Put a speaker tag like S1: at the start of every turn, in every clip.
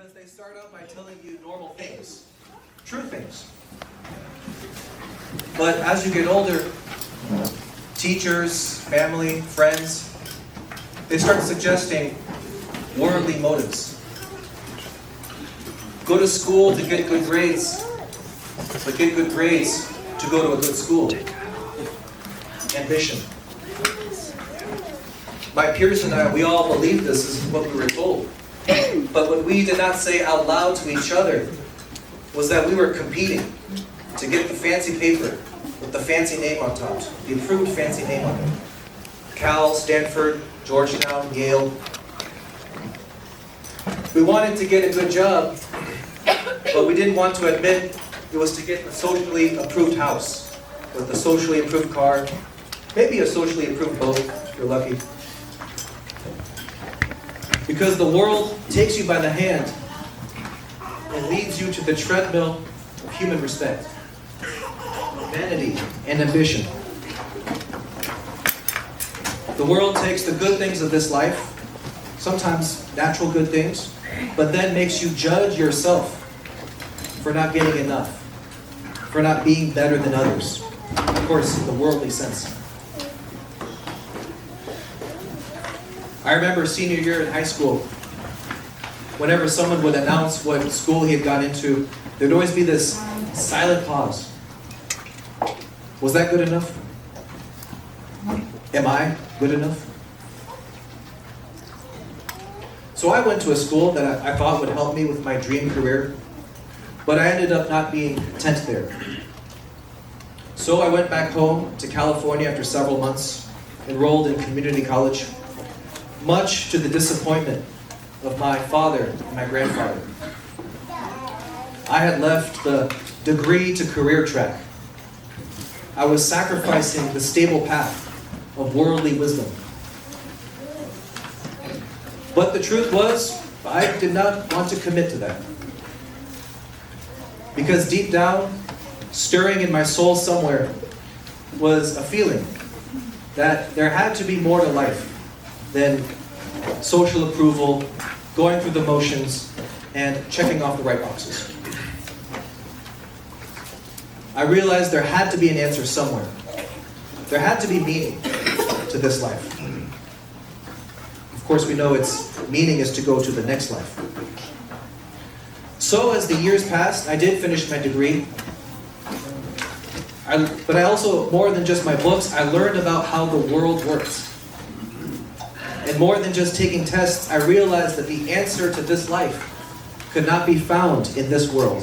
S1: because they start out by telling you normal things, true things. But as you get older, teachers, family, friends, they start suggesting worldly motives. Go to school to get good grades, but get good grades to go to a good school. Ambition. My peers and I, we all believed this is what we were told. But what we did not say out loud to each other was that we were competing to get the fancy paper with the fancy name on top, the approved fancy name on it. Cal, Stanford, Georgetown, Yale. We wanted to get a good job, but we didn't want to admit it was to get a socially approved house with a socially approved car, maybe a socially approved boat if you're lucky. Because the world takes you by the hand and leads you to the treadmill of human respect, vanity, and ambition. The world takes the good things of this life, sometimes natural good things, but then makes you judge yourself for not getting enough, for not being better than others. Of course, in the worldly sense. I remember senior year in high school, whenever someone would announce what school he had gone into, there'd always be this silent pause. Was that good enough? Am I good enough? So I went to a school that I thought would help me with my dream career, but I ended up not being content there. So I went back home to California after several months, enrolled in community college, much to the disappointment of my father and my grandfather. I had left the degree to career track. I was sacrificing the stable path of worldly wisdom. But the truth was, I did not want to commit to that. Because deep down, stirring in my soul somewhere, was a feeling that there had to be more to life than social approval, going through the motions, and checking off the right boxes. I realized there had to be an answer somewhere. There had to be meaning to this life. Of course, we know its meaning is to go to the next life. So as the years passed, I did finish my degree. But I also, more than just my books, I learned about how the world works. And more than just taking tests, I realized that the answer to this life could not be found in this world.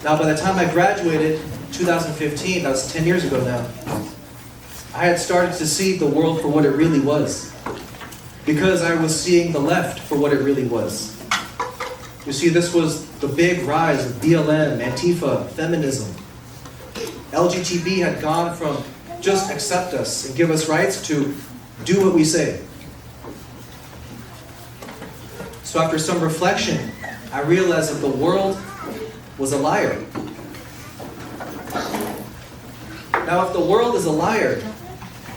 S1: Now, by the time I graduated, 2015, that was 10 years ago now, I had started to see the world for what it really was. Because I was seeing the left for what it really was. You see, this was the big rise of BLM, Antifa, feminism. LGBT had gone from just accept us and give us rights to do what we say. So after some reflection, I realized that the world was a liar. Now, if the world is a liar,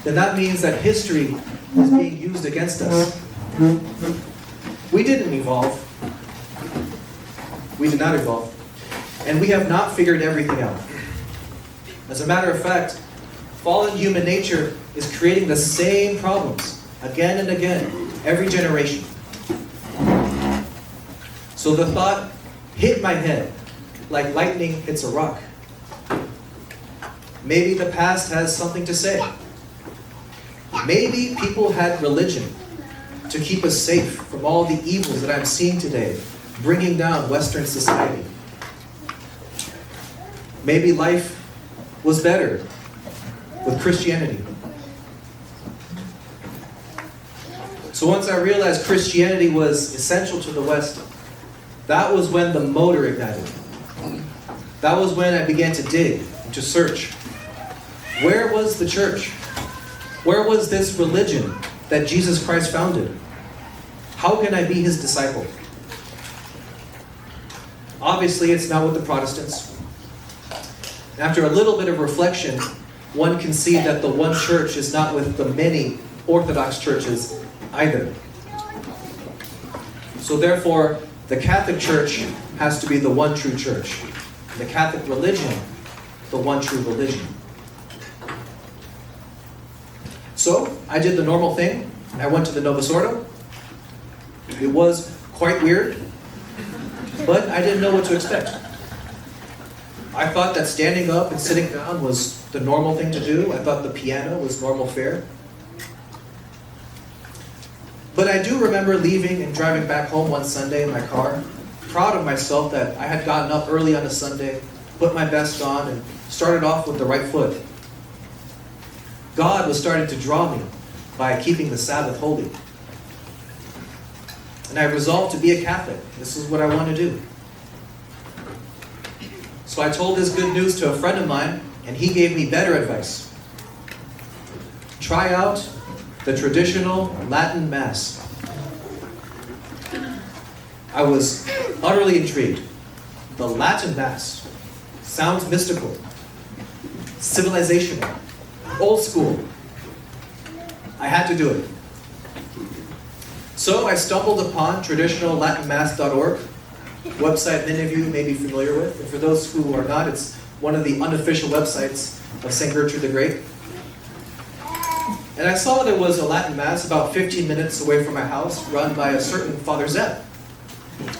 S1: then that means that history is being used against us. We didn't evolve. We did not evolve. And we have not figured everything out. As a matter of fact, fallen human nature is creating the same problems again and again, every generation. So the thought hit my head like lightning hits a rock. Maybe the past has something to say. Maybe people had religion to keep us safe from all the evils that I'm seeing today, bringing down Western society. Maybe life was better with Christianity. So once I realized Christianity was essential to the West, that was when the motor ignited. That was when I began to dig and to search. Where was the church? Where was this religion that Jesus Christ founded? How can I be his disciple? Obviously, it's not with the Protestants. After a little bit of reflection, one can see that the one church is not with the many Orthodox churches either. So therefore, the Catholic Church has to be the one true church. The Catholic religion, the one true religion. So, I did the normal thing. I went to the Novus Ordo. It was quite weird, but I didn't know what to expect. I thought that standing up and sitting down was the normal thing to do. I thought the piano was normal fare. But I do remember leaving and driving back home one Sunday in my car, proud of myself that I had gotten up early on a Sunday, put my best on, and started off with the right foot. God was starting to draw me by keeping the Sabbath holy. And I resolved to be a Catholic. This is what I want to do. So I told this good news to a friend of mine, and he gave me better advice. Try out the traditional Latin Mass. I was utterly intrigued. The Latin Mass sounds mystical, civilizational, old school. I had to do it. So I stumbled upon traditionallatinmass.org, website many of you may be familiar with. And for those who are not, it's one of the unofficial websites of St. Gertrude the Great. And I saw there was a Latin Mass about 15 minutes away from my house, run by a certain Father Zepp.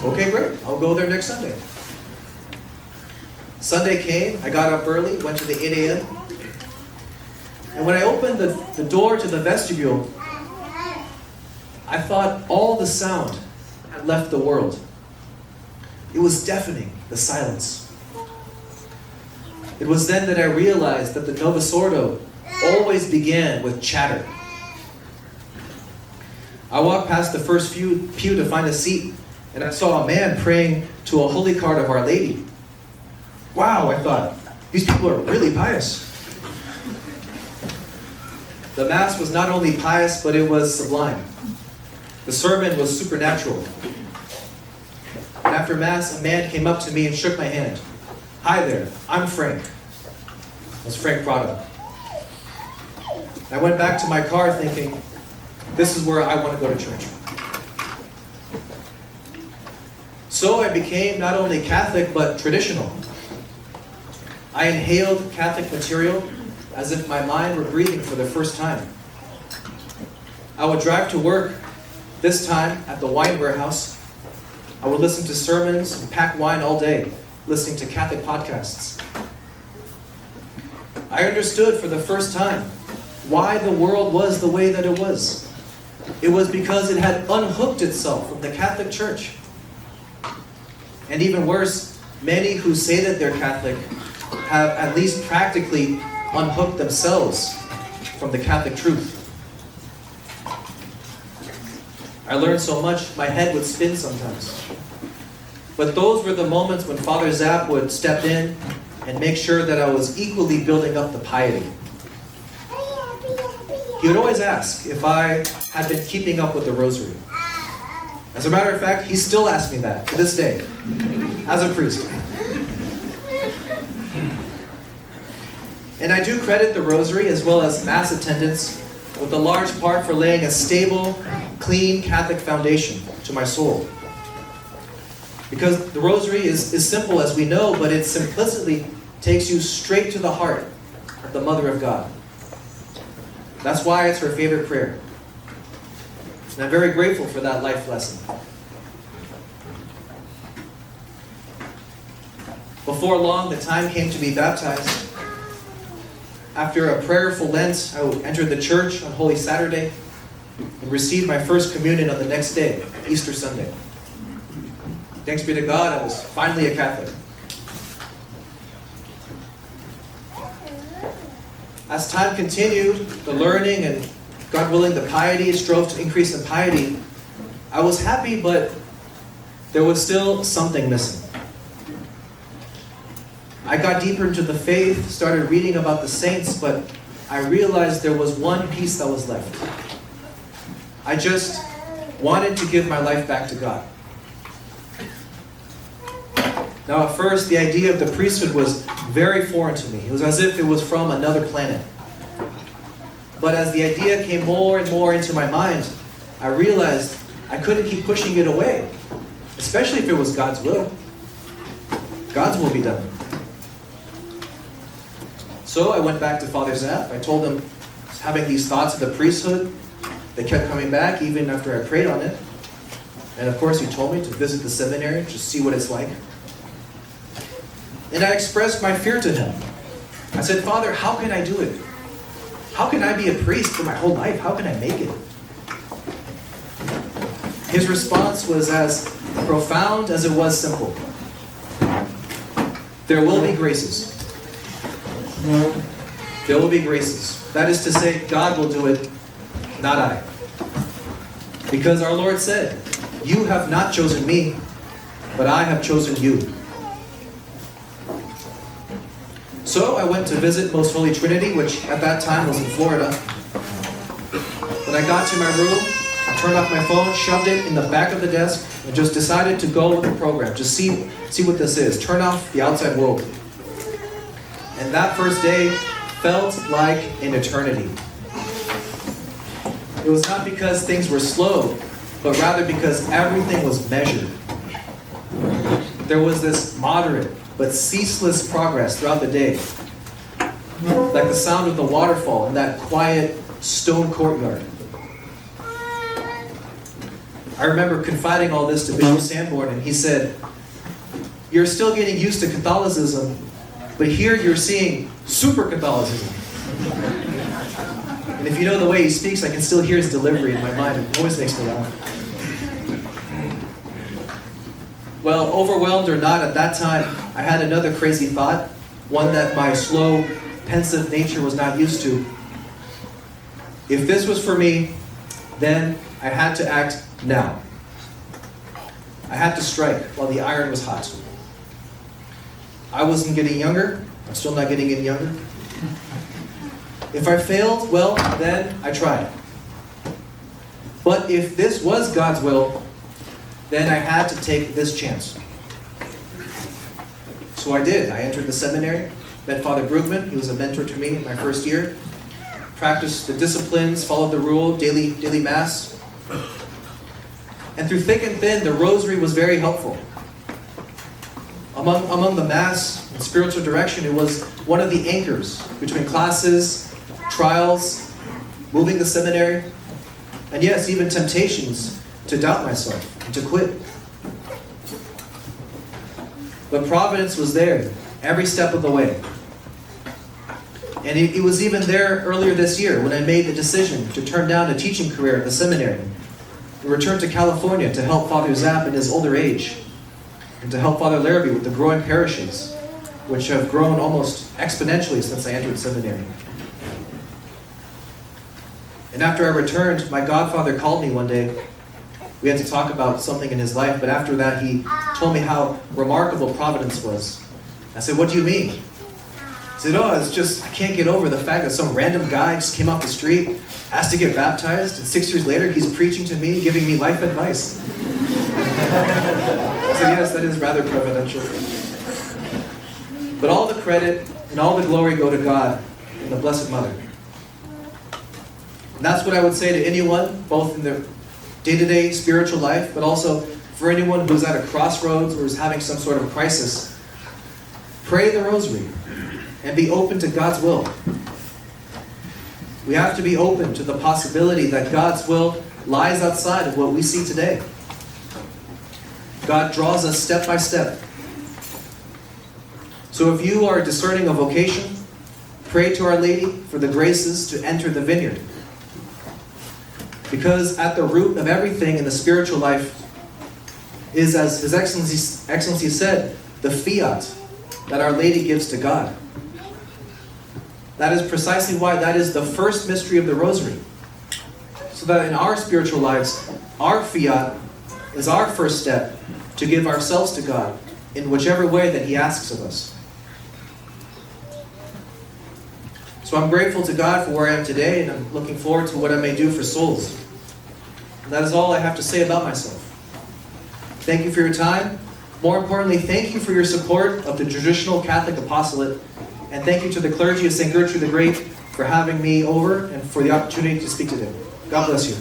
S1: Okay, great. I'll go there next Sunday. Sunday came. I got up early, went to the 8 a.m. And when I opened the door to the vestibule, I thought all the sound had left the world. It was deafening, the silence. It was then that I realized that the Novus Ordo always began with chatter. I walked past the first pew to find a seat, and I saw a man praying to a holy card of Our Lady. Wow, I thought, these people are really pious. The Mass was not only pious, but it was sublime. The sermon was supernatural. And after Mass, a man came up to me and shook my hand. Hi there, I'm Frank. That's Frank Prado. I went back to my car thinking, this is where I want to go to church. So I became not only Catholic, but traditional. I inhaled Catholic material as if my mind were breathing for the first time. I would drive to work, this time at the wine warehouse. I would listen to sermons and pack wine all day, listening to Catholic podcasts. I understood for the first time why the world was the way that it was. It was because it had unhooked itself from the Catholic Church. And even worse, many who say that they're Catholic have at least practically unhooked themselves from the Catholic truth. I learned so much, my head would spin sometimes. But those were the moments when Father Zapp would step in and make sure that I was equally building up the piety. He would always ask if I had been keeping up with the Rosary. As a matter of fact, he still asks me that to this day, as a priest. And I do credit the Rosary as well as Mass attendance with a large part for laying a stable, clean Catholic foundation to my soul. Because the Rosary is simple as we know, but it simplicity takes you straight to the heart of the Mother of God. That's why it's her favorite prayer. And I'm very grateful for that life lesson. Before long, the time came to be baptized. After a prayerful Lent, I entered the church on Holy Saturday and received my first communion on the next day, Easter Sunday. Thanks be to God, I was finally a Catholic. As time continued, the learning and, God willing, the piety, strove to increase in piety, I was happy, but there was still something missing. I got deeper into the faith, started reading about the saints, but I realized there was one piece that was left. I just wanted to give my life back to God. Now at first, the idea of the priesthood was very foreign to me. It was as if it was from another planet. But as the idea came more and more into my mind, I realized I couldn't keep pushing it away, especially if it was God's will. God's will be done. So I went back to Father Zapp. I told him, having these thoughts of the priesthood, they kept coming back even after I prayed on it. And of course he told me to visit the seminary, to see what it's like. And I expressed my fear to him. I said, Father, how can I do it? How can I be a priest for my whole life? How can I make it? His response was as profound as it was simple. There will be graces. There will be graces. That is to say, God will do it, not I. Because our Lord said, you have not chosen me, but I have chosen you. So I went to visit Most Holy Trinity, which at that time was in Florida. When I got to my room, I turned off my phone, shoved it in the back of the desk, and just decided to go with the program. Just see what this is. Turn off the outside world. And that first day felt like an eternity. It was not because things were slow, but rather because everything was measured. There was this moderate but ceaseless progress throughout the day. Like the sound of the waterfall in that quiet stone courtyard. I remember confiding all this to Bishop Sanborn, and he said, you're still getting used to Catholicism, but here you're seeing super Catholicism. And if you know the way he speaks, I can still hear his delivery in my mind. It always makes me laugh. Well, overwhelmed or not, at that time, I had another crazy thought, one that my slow, pensive nature was not used to. If this was for me, then I had to act now. I had to strike while the iron was hot. I wasn't getting younger. I'm still not getting any younger. If I failed, well, then I tried. But if this was God's will, then I had to take this chance. So I did. I entered the seminary, met Father Brugman. He was a mentor to me in my first year. Practiced the disciplines, followed the rule, daily Mass. And through thick and thin, the Rosary was very helpful. Among the Mass and spiritual direction, it was one of the anchors between classes, trials, moving the seminary, and yes, even temptations to doubt myself and to quit. But Providence was there every step of the way. And it was even there earlier this year when I made the decision to turn down a teaching career at the seminary and return to California to help Father Zapp in his older age and to help Father Larrabee with the growing parishes, which have grown almost exponentially since I entered seminary. And after I returned, my godfather called me one day. We had to talk about something in his life, but after that he told me how remarkable Providence was. I said, what do you mean? He said, it's just, I can't get over the fact that some random guy just came off the street, asked to get baptized, and 6 years later he's preaching to me, giving me life advice. I said, yes, that is rather providential. But all the credit and all the glory go to God and the Blessed Mother. And that's what I would say to anyone, both in their day-to-day spiritual life, but also for anyone who's at a crossroads or is having some sort of crisis. Pray the Rosary and be open to God's will. We have to be open to the possibility that God's will lies outside of what we see today. God draws us step by step. So if you are discerning a vocation, pray to Our Lady for the graces to enter the vineyard. Because at the root of everything in the spiritual life is, as His Excellency said, the fiat that Our Lady gives to God. That is precisely why that is the first mystery of the Rosary. So that in our spiritual lives, our fiat is our first step to give ourselves to God in whichever way that He asks of us. So I'm grateful to God for where I am today, and I'm looking forward to what I may do for souls. And that is all I have to say about myself. Thank you for your time. More importantly, thank you for your support of the traditional Catholic apostolate, and thank you to the clergy of St. Gertrude the Great for having me over and for the opportunity to speak to them. God bless you.